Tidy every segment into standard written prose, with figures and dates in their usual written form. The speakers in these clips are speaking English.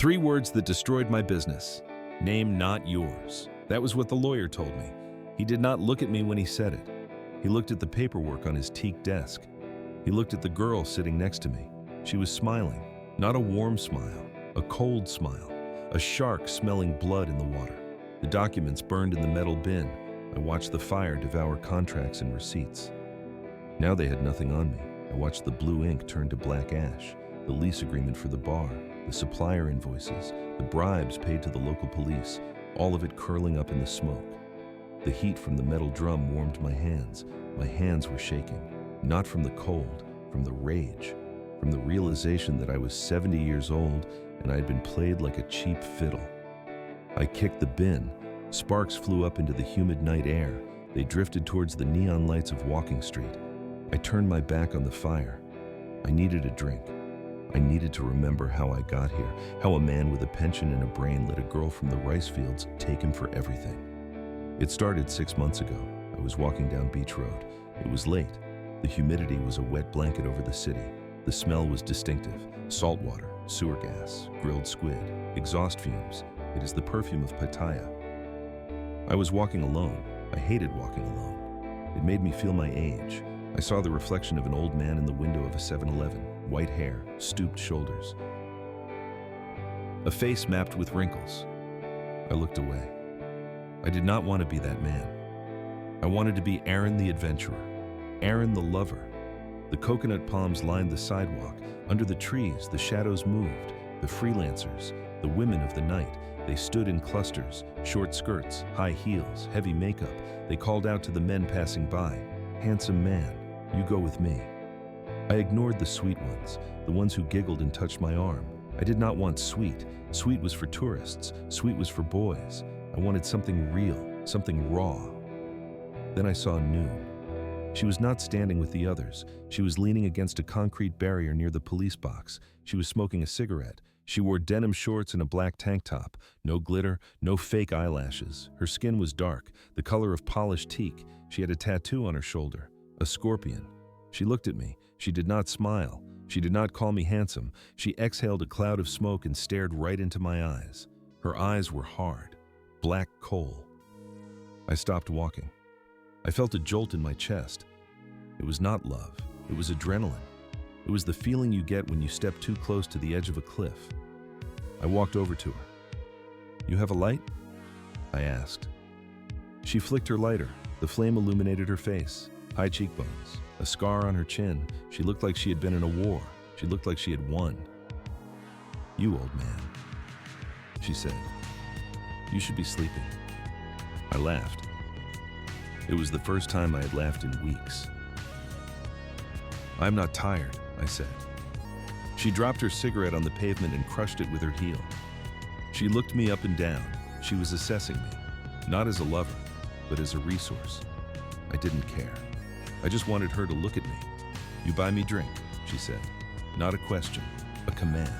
3 words that destroyed my business. Name not yours. That was what the lawyer told me. He did not look at me when he said it. He looked at the paperwork on his teak desk. He looked at the girl sitting next to me. She was smiling, not a warm smile, a cold smile, a shark smelling blood in the water. The documents burned in the metal bin. I watched the fire devour contracts and receipts. Now they had nothing on me. I watched the blue ink turn to black ash, the lease agreement for the bar, the supplier invoices, the bribes paid to the local police, all of it curling up in the smoke. The heat from the metal drum warmed my hands. My hands were shaking, not from the cold, from the rage, from the realization that I was 70 years old and I had been played like a cheap fiddle. I kicked the bin. Sparks flew up into the humid night air. They drifted towards the neon lights of Walking Street. I turned my back on the fire. I needed a drink. I needed to remember how I got here, how a man with a pension and a brain let a girl from the rice fields take him for everything. It started 6 months ago. I was walking down Beach Road. It was late. The humidity was a wet blanket over the city. The smell was distinctive. Salt water, sewer gas, grilled squid, exhaust fumes. It is the perfume of Pattaya. I was walking alone. I hated walking alone. It made me feel my age. I saw the reflection of an old man in the window of a 7-Eleven. White hair, stooped shoulders. A face mapped with wrinkles. I looked away. I did not want to be that man. I wanted to be Aaron the adventurer, Aaron the lover. The coconut palms lined the sidewalk. Under the trees, the shadows moved. The freelancers, the women of the night, they stood in clusters, short skirts, high heels, heavy makeup. They called out to the men passing by, "Handsome man, you go with me." I ignored the sweet ones, the ones who giggled and touched my arm. I did not want sweet. Sweet was for tourists. Sweet was for boys. I wanted something real, something raw. Then I saw Noon. She was not standing with the others. She was leaning against a concrete barrier near the police box. She was smoking a cigarette. She wore denim shorts and a black tank top. No glitter, no fake eyelashes. Her skin was dark, the color of polished teak. She had a tattoo on her shoulder, a scorpion. She looked at me. She did not smile. She did not call me handsome. She exhaled a cloud of smoke and stared right into my eyes. Her eyes were hard, black coal. I stopped walking. I felt a jolt in my chest. It was not love. It was adrenaline. It was the feeling you get when you step too close to the edge of a cliff. I walked over to her. "You have a light?" I asked. She flicked her lighter. The flame illuminated her face. High cheekbones, a scar on her chin. She looked like she had been in a war. She looked like she had won. "You old man," she said. "You should be sleeping." I laughed. It was the first time I had laughed in weeks. "I'm not tired," I said. She dropped her cigarette on the pavement and crushed it with her heel. She looked me up and down. She was assessing me, not as a lover, but as a resource. I didn't care. I just wanted her to look at me. "You buy me drink," she said. Not a question, a command.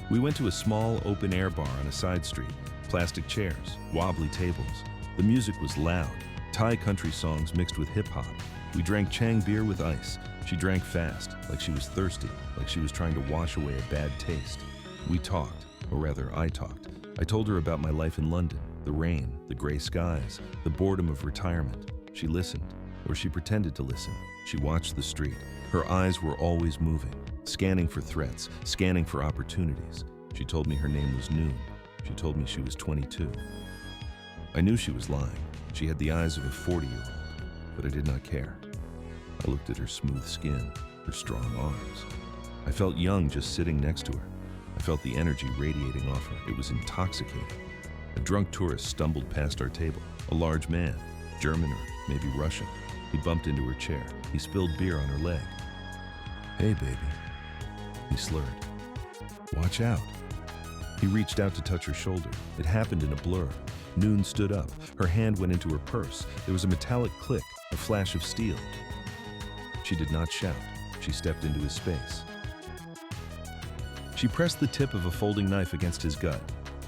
We went to a small open-air bar on a side street. Plastic chairs, wobbly tables. The music was loud. Thai country songs mixed with hip-hop. We drank Chang beer with ice. She drank fast, like she was thirsty, like she was trying to wash away a bad taste. We talked, or rather, I talked. I told her about my life in London, the rain, the gray skies, the boredom of retirement. She listened, or she pretended to listen. She watched the street. Her eyes were always moving, scanning for threats, scanning for opportunities. She told me her name was Noon. She told me she was 22. I knew she was lying. She had the eyes of a 40-year-old, but I did not care. I looked at her smooth skin, her strong arms. I felt young just sitting next to her. I felt the energy radiating off her. It was intoxicating. A drunk tourist stumbled past our table. A large man, German or maybe Russian. He bumped into her chair. He spilled beer on her leg. "Hey, baby," he slurred. "Watch out." He reached out to touch her shoulder. It happened in a blur. Noon stood up. Her hand went into her purse. There was a metallic click, a flash of steel. She did not shout. She stepped into his space. She pressed the tip of a folding knife against his gut,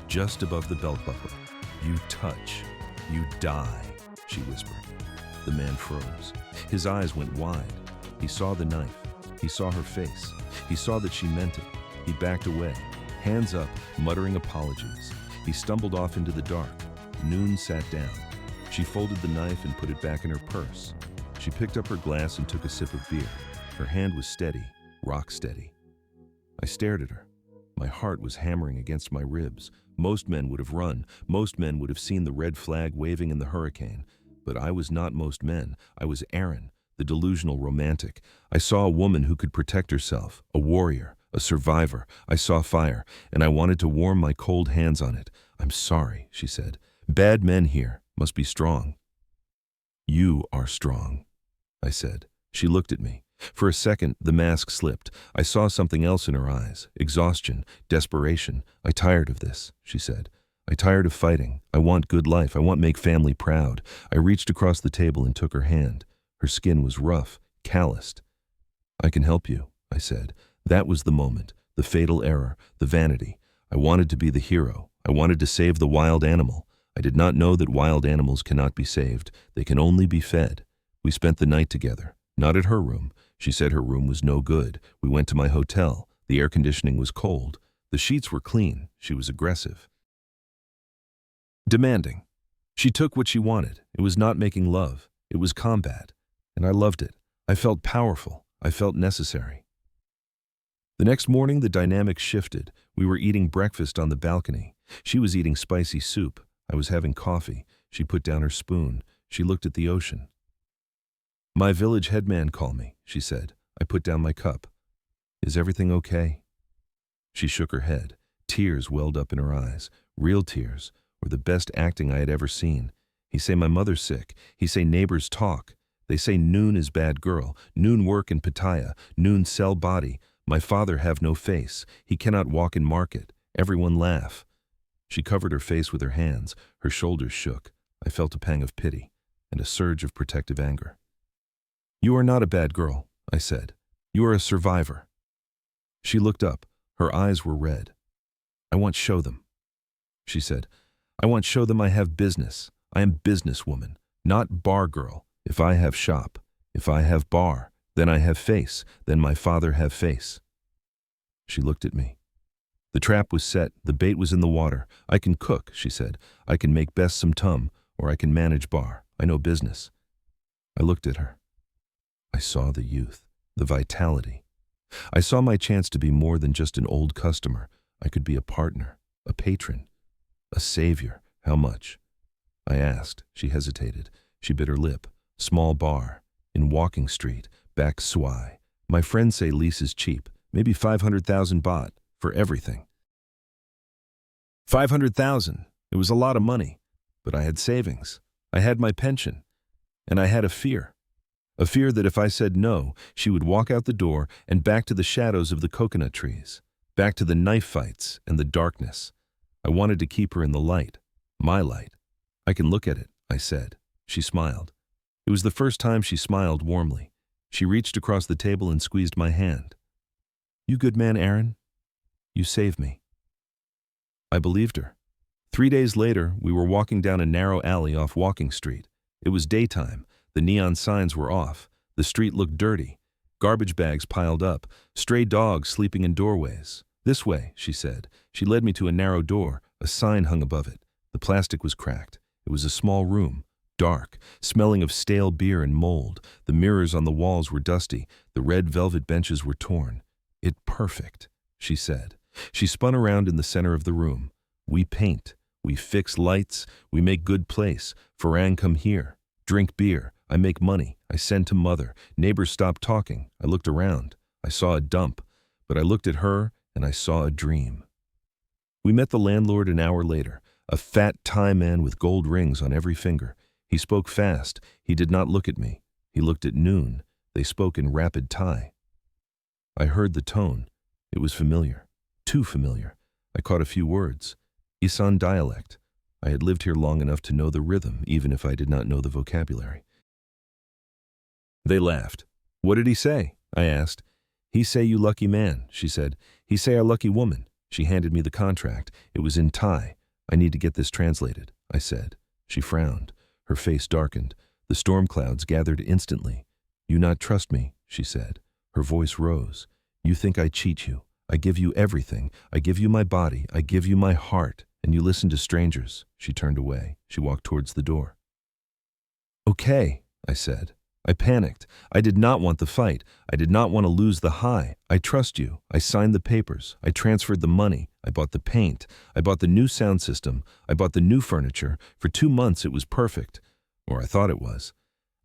just above the belt buckle. "You touch, you die," she whispered. The man froze. His eyes went wide. He saw the knife. He saw her face. He saw that she meant it. He backed away. hands up, muttering apologies. He stumbled off into the dark. Noon sat down. She folded the knife and put it back in her purse. She picked up her glass and took a sip of beer. Her hand was steady, rock steady. I stared at her. My heart was hammering against my ribs. Most men would have run. Most men would have seen the red flag waving in the hurricane. But I was not most men. I was Aaron, the delusional romantic. I saw a woman who could protect herself, a warrior, a survivor. I saw fire, and I wanted to warm my cold hands on it. "I'm sorry," she said. "Bad men here must be strong." "You are strong," I said. She looked at me. For a second, the mask slipped. I saw something else in her eyes, exhaustion, desperation. "I'm tired of this," she said. "I'm tired of fighting. I want good life. I want make family proud." I reached across the table and took her hand. Her skin was rough, calloused. "I can help you," I said. That was the moment, the fatal error, the vanity. I wanted to be the hero. I wanted to save the wild animal. I did not know that wild animals cannot be saved. They can only be fed. We spent the night together, not at her room. She said her room was no good. We went to my hotel. The air conditioning was cold. The sheets were clean. She was aggressive, demanding. She took what she wanted. It was not making love. It was combat. And I loved it. I felt powerful. I felt necessary. The next morning, the dynamic shifted. We were eating breakfast on the balcony. She was eating spicy soup. I was having coffee. She put down her spoon. She looked at the ocean. "My village headman called me," she said. I put down my cup. "Is everything okay?" She shook her head. Tears welled up in her eyes. Real tears, or the best acting I had ever seen. "He say my mother's sick. He say neighbors talk. They say Noon is bad girl. Noon work in Pattaya. Noon sell body. My father have no face. He cannot walk in market. Everyone laugh." She covered her face with her hands. Her shoulders shook. I felt a pang of pity and a surge of protective anger. "You are not a bad girl," I said. "You are a survivor." She looked up. Her eyes were red. "I want show them," she said. "I want show them I have business. I am businesswoman, not bar girl. If I have shop, if I have bar, then I have face, then my father have face." She looked at me. The trap was set, the bait was in the water. "I can cook," she said. "I can make best some tum, or I can manage bar. I know business." I looked at her. I saw the youth, the vitality. I saw my chance to be more than just an old customer. I could be a partner, a patron, a savior. "How much?" I asked. She hesitated. She bit her lip. "Small bar, in Walking Street, back Swai. My friends say lease is cheap, maybe 500,000 baht for everything." 500,000. It was a lot of money, but I had savings. I had my pension, and I had a fear. A fear that if I said no, she would walk out the door and back to the shadows of the coconut trees, back to the knife fights and the darkness. I wanted to keep her in the light, my light. "I can look at it," I said. She smiled. It was the first time she smiled warmly. She reached across the table and squeezed my hand. "You good man, Aaron? You saved me." I believed her. 3 days later, we were walking down a narrow alley off Walking Street. It was daytime. The neon signs were off. The street looked dirty. Garbage bags piled up. Stray dogs sleeping in doorways. "This way," she said. She led me to a narrow door. A sign hung above it. The plastic was cracked. It was a small room, dark, smelling of stale beer and mold. The mirrors on the walls were dusty. The red velvet benches were torn. "It perfect," she said. She spun around in the center of the room. "We paint. We fix lights. We make good place. Farang come here. Drink beer. I make money. I send to mother. Neighbors stop talking." I looked around. I saw a dump. But I looked at her and I saw a dream. We met the landlord an hour later, a fat Thai man with gold rings on every finger. He spoke fast. He did not look at me. He looked at Noon. They spoke in rapid Thai. I heard the tone. It was familiar. Too familiar. I caught a few words. Isan dialect. I had lived here long enough to know the rhythm, even if I did not know the vocabulary. They laughed. "What did he say?" I asked. "He say you lucky man," she said. "He say a lucky woman." She handed me the contract. It was in Thai. "I need to get this translated," I said. She frowned. Her face darkened. The storm clouds gathered instantly. "You not trust me," she said. Her voice rose. "You think I cheat you. I give you everything. I give you my body. I give you my heart. And you listen to strangers." She turned away. She walked towards the door. "Okay," I said. I panicked. I did not want the fight. I did not want to lose the high. "I trust you." I signed the papers. I transferred the money. I bought the paint. I bought the new sound system. I bought the new furniture. For 2 months it was perfect. Or I thought it was.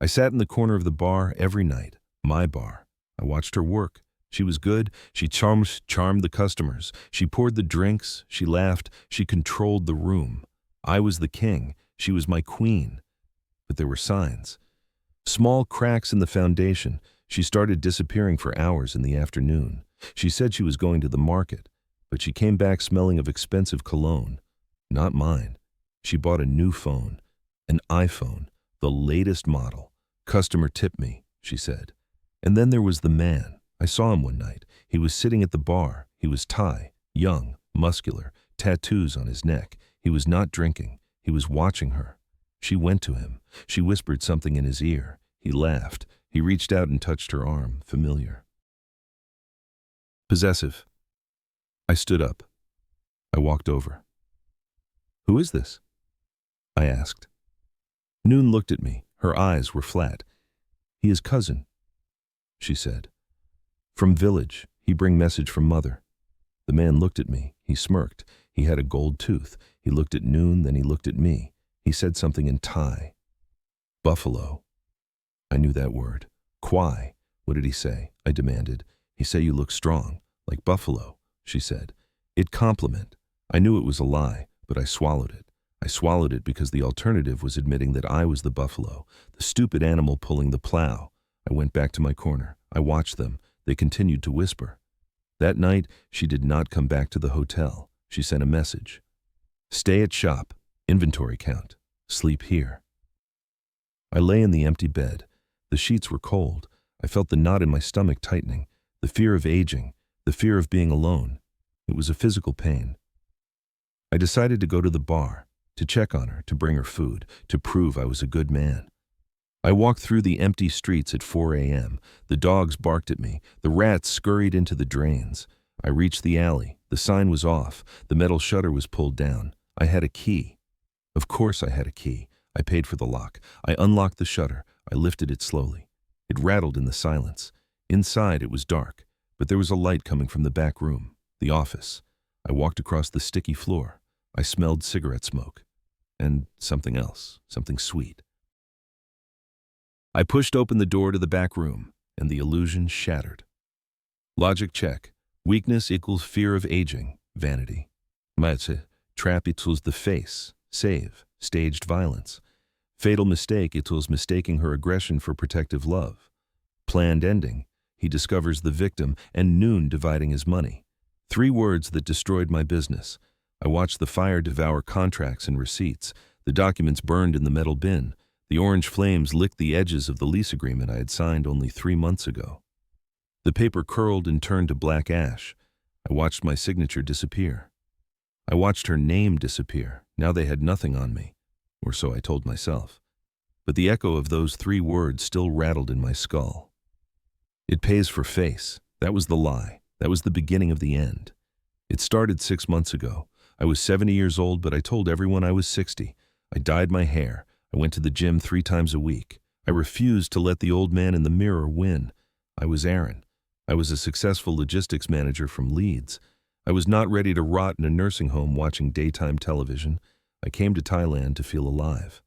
I sat in the corner of the bar every night. My bar. I watched her work. She was good. She charmed the customers. She poured the drinks. She laughed. She controlled the room. I was the king. She was my queen. But there were signs. Small cracks in the foundation. She started disappearing for hours in the afternoon. She said she was going to the market, but she came back smelling of expensive cologne. Not mine. She bought a new phone. An iPhone. The latest model. "Customer tipped me," she said. And then there was the man. I saw him one night. He was sitting at the bar. He was Thai, young, muscular, tattoos on his neck. He was not drinking. He was watching her. She went to him. She whispered something in his ear. He laughed. He reached out and touched her arm, familiar. Possessive. I stood up. I walked over. "Who is this?" I asked. Noon looked at me. Her eyes were flat. "He is cousin," she said. "From village. He bring message from mother." The man looked at me. He smirked. He had a gold tooth. He looked at Noon, then he looked at me. He said something in Thai. "Buffalo." I knew that word. "Kwai." "What did he say?" I demanded. "He say you look strong, like buffalo," she said. It compliment. I knew it was a lie, but I swallowed it. I swallowed it because the alternative was admitting that I was the buffalo, the stupid animal pulling the plow. I went back to my corner. I watched them. They continued to whisper. That night, she did not come back to the hotel. She sent a message. "Stay at shop. Inventory count. Sleep here." I lay in the empty bed. The sheets were cold. I felt the knot in my stomach tightening, the fear of aging, the fear of being alone. It was a physical pain. I decided to go to the bar, to check on her, to bring her food, to prove I was a good man. I walked through the empty streets at 4 a.m. The dogs barked at me. The rats scurried into the drains. I reached the alley. The sign was off. The metal shutter was pulled down. I had a key. Of course I had a key. I paid for the lock. I unlocked the shutter. I lifted it slowly. It rattled in the silence. Inside it was dark, but there was a light coming from the back room, the office. I walked across the sticky floor. I smelled cigarette smoke. And something else, something sweet. I pushed open the door to the back room, and the illusion shattered. Logic check. Weakness equals fear of aging, vanity. Maitse, trap equals the face, save, staged violence. Fatal mistake equals mistaking her aggression for protective love. Planned ending. He discovers the victim and Noon dividing his money. 3 words that destroyed my business. I watched the fire devour contracts and receipts. The documents burned in the metal bin. The orange flames licked the edges of the lease agreement I had signed only 3 months ago. The paper curled and turned to black ash. I watched my signature disappear. I watched her name disappear. Now they had nothing on me, or so I told myself. But the echo of those 3 words still rattled in my skull. It pays for face. That was the lie. That was the beginning of the end. It started 6 months ago. I was 70 years old, but I told everyone I was 60. I dyed my hair. I went to the gym 3 times a week. I refused to let the old man in the mirror win. I was Aaron. I was a successful logistics manager from Leeds. I was not ready to rot in a nursing home watching daytime television. I came to Thailand to feel alive.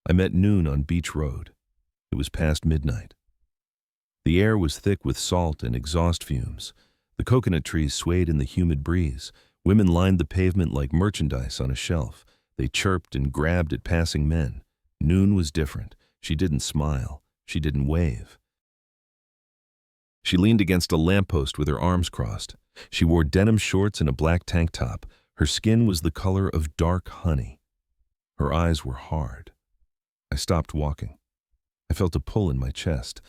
I met Noon on Beach Road. It was past midnight. The air was thick with salt and exhaust fumes. The coconut trees swayed in the humid breeze. Women lined the pavement like merchandise on a shelf. They chirped and grabbed at passing men. Noon was different. She didn't smile. She didn't wave. She leaned against a lamppost with her arms crossed. She wore denim shorts and a black tank top. Her skin was the color of dark honey. Her eyes were hard. I stopped walking. I felt a pull in my chest.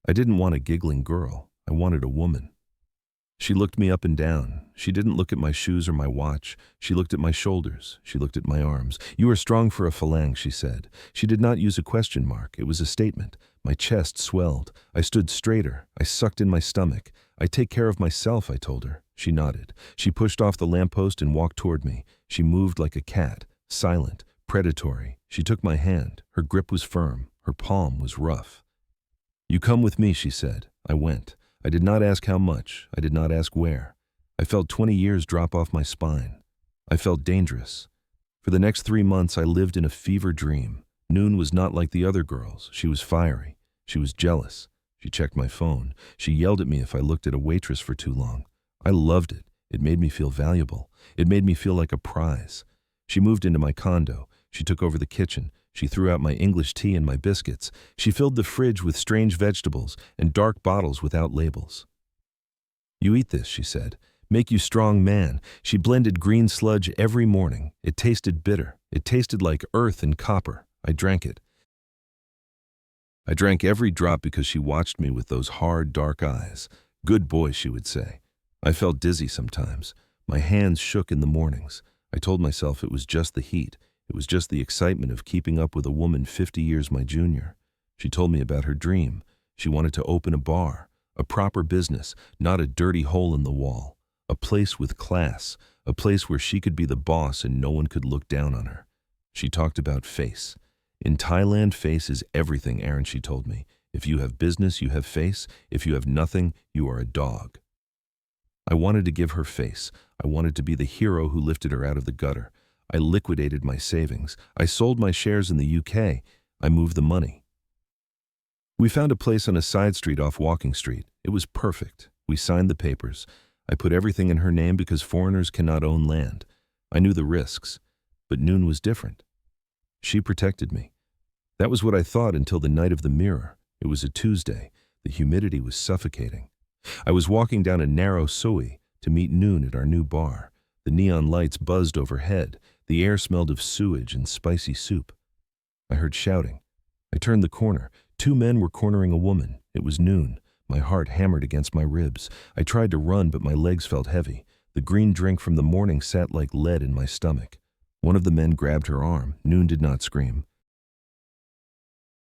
I didn't want a giggling girl. I wanted a woman. She looked me up and down. She didn't look at my shoes or my watch. She looked at my shoulders. She looked at my arms. "You are strong for a phalang," she said. She did not use a question mark. It was a statement. My chest swelled. I stood straighter. I sucked in my stomach. I take care of myself, I told her. She nodded. She pushed off the lamppost and walked toward me. She moved like a cat, silent, predatory. She took my hand. Her grip was firm. Her palm was rough. You come with me, she said. I went. I did not ask how much. I did not ask where. I felt 20 years drop off my spine. I felt dangerous. For the next 3 months, I lived in a fever dream. Noon was not like the other girls. She was fiery. She was jealous. She checked my phone. She yelled at me if I looked at a waitress for too long. I loved it. It made me feel valuable. It made me feel like a prize. She moved into my condo. She took over the kitchen. She threw out my English tea and my biscuits. She filled the fridge with strange vegetables and dark bottles without labels. You eat this, she said. Make you strong man. She blended green sludge every morning. It tasted bitter. It tasted like earth and copper. I drank it. I drank every drop because she watched me with those hard, dark eyes. Good boy, she would say. I felt dizzy sometimes. My hands shook in the mornings. I told myself it was just the heat. It was just the excitement of keeping up with a woman 50 years my junior. She told me about her dream. She wanted to open a bar, a proper business, not a dirty hole in the wall. A place with class, a place where she could be the boss and no one could look down on her. She talked about face. In Thailand, face is everything, Aaron, she told me. If you have business, you have face. If you have nothing, you are a dog. I wanted to give her face. I wanted to be the hero who lifted her out of the gutter. I liquidated my savings. I sold my shares in the UK. I moved the money. We found a place on a side street off Walking Street. It was perfect. We signed the papers. I put everything in her name because foreigners cannot own land. I knew the risks, but Noon was different. She protected me. That was what I thought until the night of the mirror. It was a Tuesday. The humidity was suffocating. I was walking down a narrow sui to meet Noon at our new bar. The neon lights buzzed overhead. The air smelled of sewage and spicy soup. I heard shouting. I turned the corner. 2 men were cornering a woman. It was Noon. My heart hammered against my ribs. I tried to run, but my legs felt heavy. The green drink from the morning sat like lead in my stomach. One of the men grabbed her arm. Noon did not scream.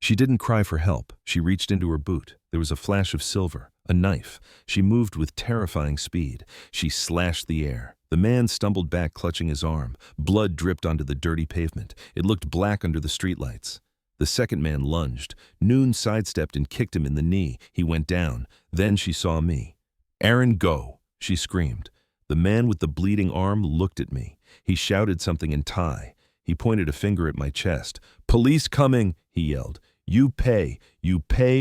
She didn't cry for help. She reached into her boot. There was a flash of silver, a knife. She moved with terrifying speed. She slashed the air. The man stumbled back, clutching his arm. Blood dripped onto the dirty pavement. It looked black under the streetlights. The second man lunged. Noon sidestepped and kicked him in the knee. He went down. Then she saw me. "Aaron, go!" she screamed. The man with the bleeding arm looked at me. He shouted something in Thai. He pointed a finger at my chest. "Police coming!" he yelled. You pay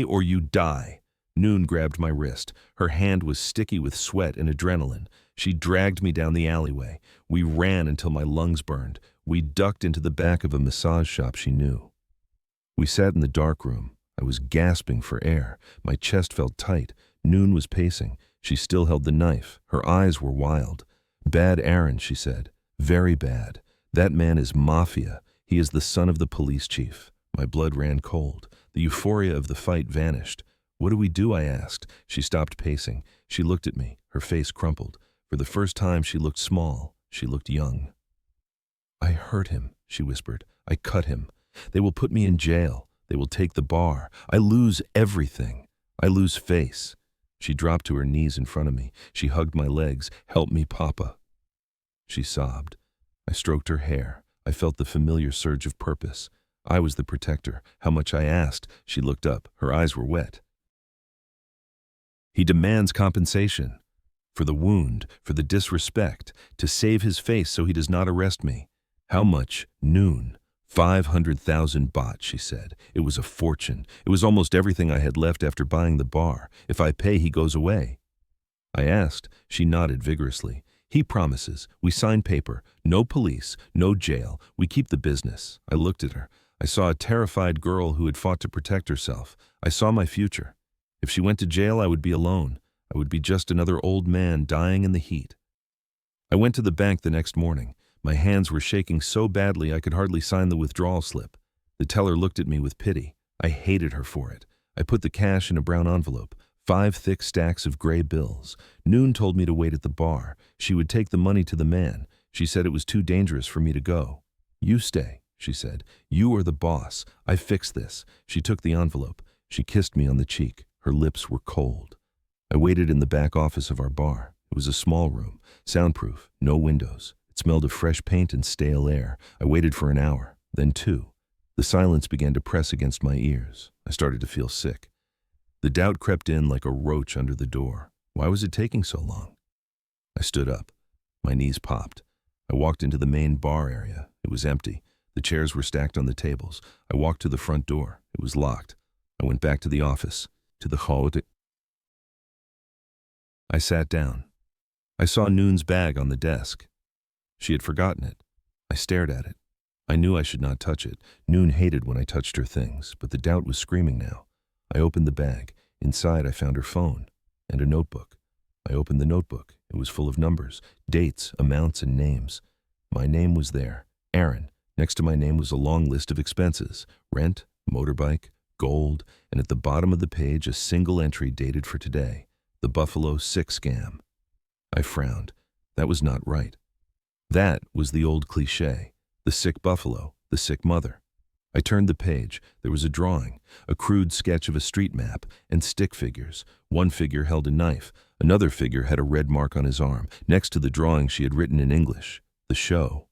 or you die." Noon grabbed my wrist. Her hand was sticky with sweat and adrenaline. She dragged me down the alleyway. We ran until my lungs burned. We ducked into the back of a massage shop she knew. We sat in the dark room. I was gasping for air. My chest felt tight. Noon was pacing. She still held the knife. Her eyes were wild. "Bad Aaron," she said. "Very bad. That man is mafia. He is the son of the police chief." My blood ran cold. The euphoria of the fight vanished. "What do we do?" I asked. She stopped pacing. She looked at me. Her face crumpled. For the first time, she looked small. She looked young. "I hurt him," she whispered. "I cut him. They will put me in jail. They will take the bar. I lose everything. I lose face." She dropped to her knees in front of me. She hugged my legs. "Help me, Papa." She sobbed. I stroked her hair. I felt the familiar surge of purpose. I was the protector. "How much?" I asked. She looked up. Her eyes were wet. "He demands compensation. For the wound, for the disrespect, to save his face so he does not arrest me." "How much?" "Noon. 500,000 baht," she said. It was a fortune. It was almost everything I had left after buying the bar. "If I pay, he goes away." I asked. She nodded vigorously. "He promises. We sign paper. No police, no jail. We keep the business." I looked at her. I saw a terrified girl who had fought to protect herself. I saw my future. If she went to jail, I would be alone. I would be just another old man dying in the heat. I went to the bank the next morning. My hands were shaking so badly I could hardly sign the withdrawal slip. The teller looked at me with pity. I hated her for it. I put the cash in a brown envelope, 5 thick stacks of gray bills. Noon told me to wait at the bar. She would take the money to the man. She said it was too dangerous for me to go. "You stay," she said. "You are the boss. I fix this." She took the envelope. She kissed me on the cheek. Her lips were cold. I waited in the back office of our bar. It was a small room, soundproof, no windows. It smelled of fresh paint and stale air. I waited for an hour, then 2. The silence began to press against my ears. I started to feel sick. The doubt crept in like a roach under the door. Why was it taking so long? I stood up. My knees popped. I walked into the main bar area. It was empty. The chairs were stacked on the tables. I walked to the front door. It was locked. I went back to the office, to the hall. I sat down. I saw Noon's bag on the desk. She had forgotten it. I stared at it. I knew I should not touch it. Noon hated when I touched her things, but the doubt was screaming now. I opened the bag. Inside, I found her phone and a notebook. I opened the notebook. It was full of numbers, dates, amounts, and names. My name was there, Aaron. Next to my name was a long list of expenses, rent, motorbike, gold, and at the bottom of the page a single entry dated for today, the Buffalo Sick Scam. I frowned. That was not right. That was the old cliché, the sick buffalo, the sick mother. I turned the page. There was a drawing, a crude sketch of a street map, and stick figures. One figure held a knife. Another figure had a red mark on his arm. Next to the drawing she had written in English, "The Show."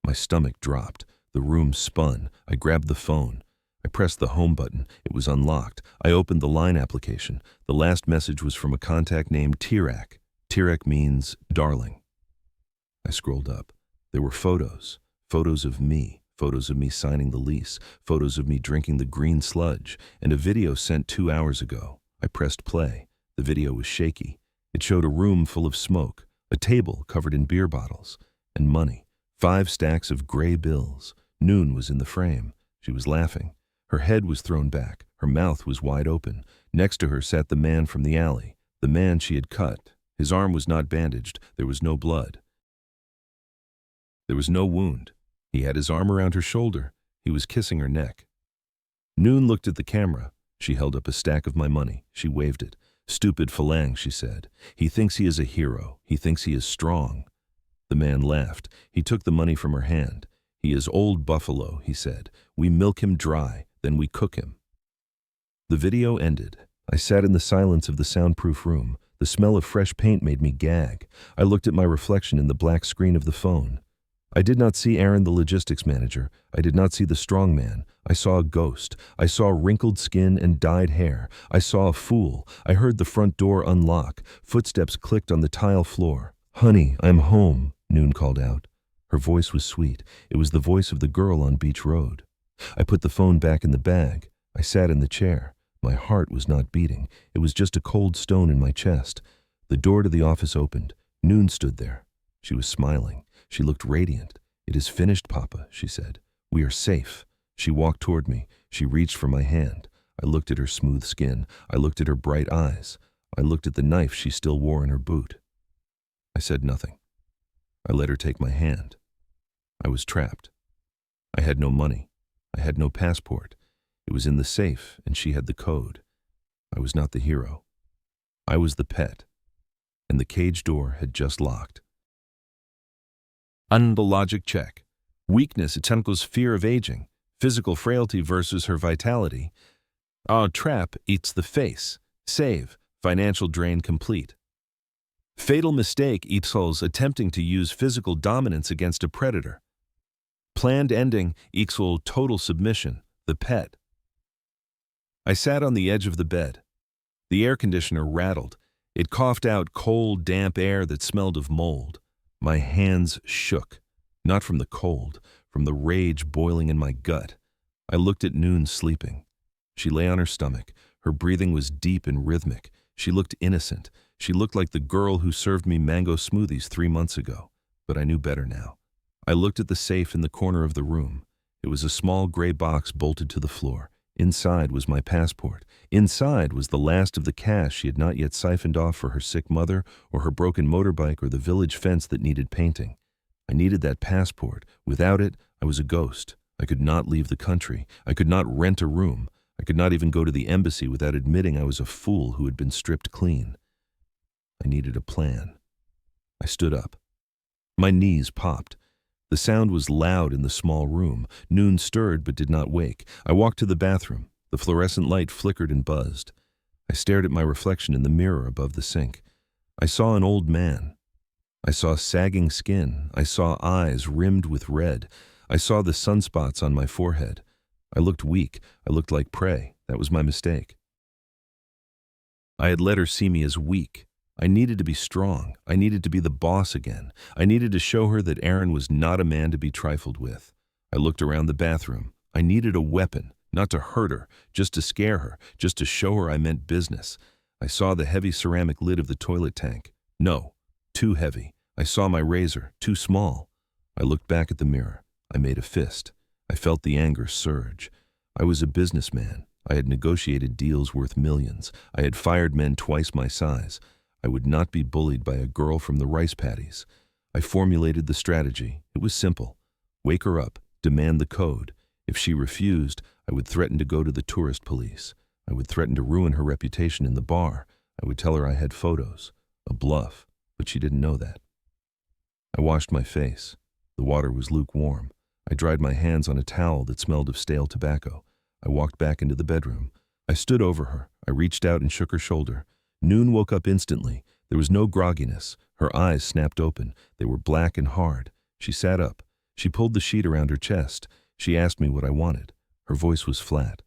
My stomach dropped. The room spun. I grabbed the phone. I pressed the home button. It was unlocked. I opened the line application. The last message was from a contact named Tirak. Tirak means darling. I scrolled up. There were photos. Photos of me signing the lease, photos of me drinking the green sludge, and a video sent 2 hours ago. I pressed play. The video was shaky. It showed a room full of smoke, a table covered in beer bottles, and money. 5 stacks of gray bills. Noon was in the frame. She was laughing. Her head was thrown back. Her mouth was wide open. Next to her sat the man from the alley, the man she had cut. His arm was not bandaged. There was no blood. There was no wound. He had his arm around her shoulder. He was kissing her neck. Noon looked at the camera. She held up a stack of my money. She waved it. "Stupid Falang," she said. "He thinks he is a hero. He thinks he is strong." The man laughed. He took the money from her hand. "He is old buffalo," he said. "We milk him dry, then we cook him." The video ended. I sat in the silence of the soundproof room. The smell of fresh paint made me gag. I looked at my reflection in the black screen of the phone. I did not see Aaron, the logistics manager. I did not see the strong man. I saw a ghost. I saw wrinkled skin and dyed hair. I saw a fool. I heard the front door unlock. Footsteps clicked on the tile floor. "Honey, I'm home," Noon called out. Her voice was sweet. It was the voice of the girl on Beach Road. I put the phone back in the bag. I sat in the chair. My heart was not beating. It was just a cold stone in my chest. The door to the office opened. Noon stood there. She was smiling. She looked radiant. "It is finished, Papa," she said. "We are safe." She walked toward me. She reached for my hand. I looked at her smooth skin. I looked at her bright eyes. I looked at the knife she still wore in her boot. I said nothing. I let her take my hand. I was trapped. I had no money. I had no passport. It was in the safe, and she had the code. I was not the hero. I was the pet, and the cage door had just locked. The logic check. Weakness, Tenko's fear of aging. Physical frailty versus her vitality. Our trap eats the face. Save. Financial drain complete. Fatal mistake equals attempting to use physical dominance against a predator. Planned ending equals total submission. The pet. I sat on the edge of the bed. The air conditioner rattled. It coughed out cold, damp air that smelled of mold. My hands shook, not from the cold, from the rage boiling in my gut. I looked at Noon sleeping. She lay on her stomach. Her breathing was deep and rhythmic. She looked innocent. She looked like the girl who served me mango smoothies 3 months ago. But I knew better now. I looked at the safe in the corner of the room. It was a small gray box bolted to the floor. Inside was my passport. Inside was the last of the cash she had not yet siphoned off for her sick mother or her broken motorbike or the village fence that needed painting. I needed that passport. Without it, I was a ghost. I could not leave the country. I could not rent a room. I could not even go to the embassy without admitting I was a fool who had been stripped clean. I needed a plan. I stood up. My knees popped. The sound was loud in the small room. Noon stirred but did not wake. I walked to the bathroom. The fluorescent light flickered and buzzed. I stared at my reflection in the mirror above the sink. I saw an old man. I saw sagging skin. I saw eyes rimmed with red. I saw the sunspots on my forehead. I looked weak. I looked like prey. That was my mistake. I had let her see me as weak. I needed to be strong. I needed to be the boss again. I needed to show her that Aaron was not a man to be trifled with. I looked around the bathroom. I needed a weapon, not to hurt her, just to scare her, just to show her I meant business. I saw the heavy ceramic lid of the toilet tank. No, too heavy. I saw my razor, too small. I looked back at the mirror. I made a fist. I felt the anger surge. I was a businessman. I had negotiated deals worth millions. I had fired men twice my size. I would not be bullied by a girl from the rice paddies. I formulated the strategy. It was simple. Wake her up, demand the code. If she refused, I would threaten to go to the tourist police. I would threaten to ruin her reputation in the bar. I would tell her I had photos. A bluff, but she didn't know that. I washed my face. The water was lukewarm. I dried my hands on a towel that smelled of stale tobacco. I walked back into the bedroom. I stood over her. I reached out and shook her shoulder. Noon woke up instantly. There was no grogginess. Her eyes snapped open. They were black and hard. She sat up. She pulled the sheet around her chest. She asked me what I wanted. Her voice was flat.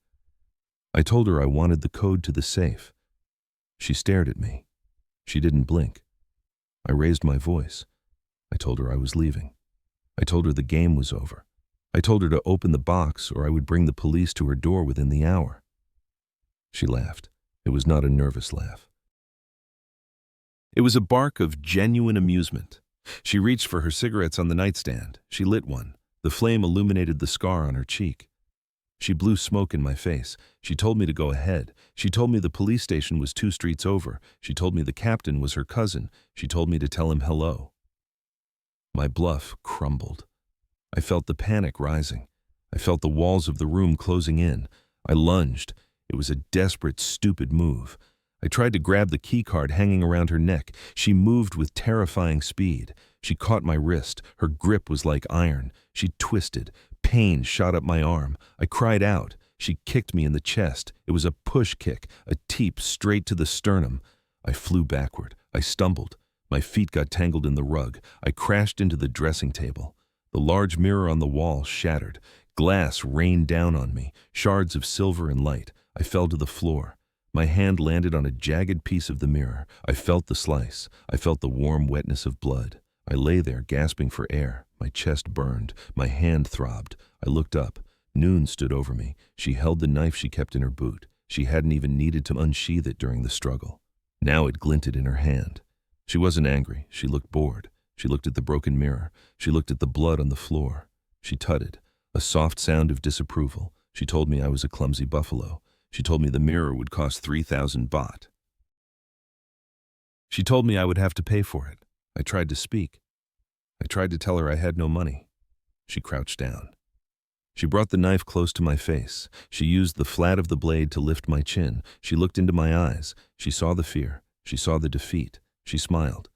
I told her I wanted the code to the safe. She stared at me. She didn't blink. I raised my voice. I told her I was leaving. I told her the game was over. I told her to open the box or I would bring the police to her door within the hour. She laughed. It was not a nervous laugh. It was a bark of genuine amusement. She reached for her cigarettes on the nightstand. She lit one. The flame illuminated the scar on her cheek. She blew smoke in my face. She told me to go ahead. She told me the police station was 2 streets over. She told me the captain was her cousin. She told me to tell him hello. My bluff crumbled. I felt the panic rising. I felt the walls of the room closing in. I lunged. It was a desperate, stupid move. I tried to grab the key card hanging around her neck. She moved with terrifying speed. She caught my wrist. Her grip was like iron. She twisted. Pain shot up my arm. I cried out. She kicked me in the chest. It was a push kick, a teep straight to the sternum. I flew backward. I stumbled. My feet got tangled in the rug. I crashed into the dressing table. The large mirror on the wall shattered. Glass rained down on me, shards of silver and light. I fell to the floor. My hand landed on a jagged piece of the mirror. I felt the slice. I felt the warm wetness of blood. I lay there, gasping for air. My chest burned. My hand throbbed. I looked up. Noon stood over me. She held the knife she kept in her boot. She hadn't even needed to unsheath it during the struggle. Now it glinted in her hand. She wasn't angry. She looked bored. She looked at the broken mirror. She looked at the blood on the floor. She tutted, a soft sound of disapproval. She told me I was a clumsy buffalo. She told me the mirror would cost 3,000 baht. She told me I would have to pay for it. I tried to speak. I tried to tell her I had no money. She crouched down. She brought the knife close to my face. She used the flat of the blade to lift my chin. She looked into my eyes. She saw the fear. She saw the defeat. She smiled.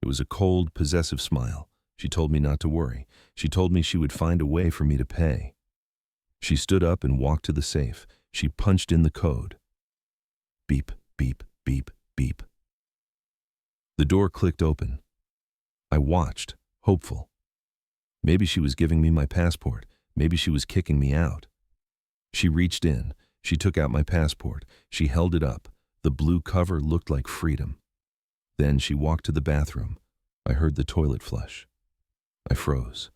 It was a cold, possessive smile. She told me not to worry. She told me she would find a way for me to pay. She stood up and walked to the safe. She punched in the code. Beep, beep, beep, beep. The door clicked open. I watched, hopeful. Maybe she was giving me my passport. Maybe she was kicking me out. She reached in. She took out my passport. She held it up. The blue cover looked like freedom. Then she walked to the bathroom. I heard the toilet flush. I froze.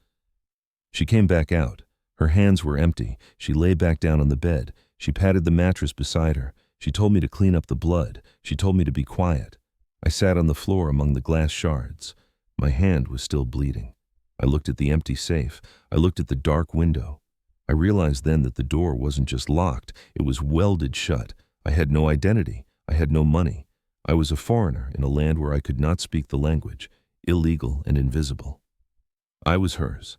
She came back out. Her hands were empty. She lay back down on the bed. She patted the mattress beside her. She told me to clean up the blood. She told me to be quiet. I sat on the floor among the glass shards. My hand was still bleeding. I looked at the empty safe. I looked at the dark window. I realized then that the door wasn't just locked. It was welded shut. I had no identity. I had no money. I was a foreigner in a land where I could not speak the language, illegal and invisible. I was hers.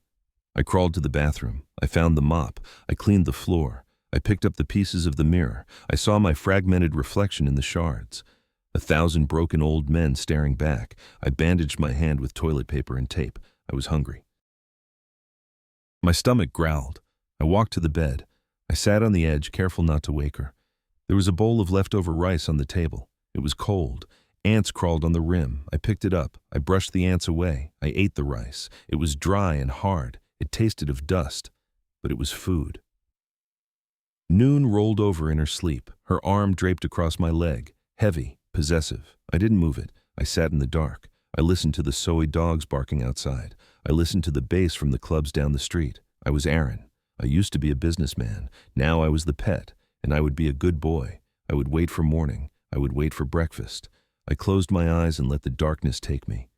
I crawled to the bathroom. I found the mop. I cleaned the floor. I picked up the pieces of the mirror. I saw my fragmented reflection in the shards. 1,000 broken old men staring back. I bandaged my hand with toilet paper and tape. I was hungry. My stomach growled. I walked to the bed. I sat on the edge, careful not to wake her. There was a bowl of leftover rice on the table. It was cold. Ants crawled on the rim. I picked it up. I brushed the ants away. I ate the rice. It was dry and hard. It tasted of dust, but it was food. Noon rolled over in her sleep, her arm draped across my leg, heavy, possessive. I didn't move it. I sat in the dark. I listened to the soy dogs barking outside. I listened to the bass from the clubs down the street. I was Aaron. I used to be a businessman. Now I was the pet, and I would be a good boy. I would wait for morning. I would wait for breakfast. I closed my eyes and let the darkness take me.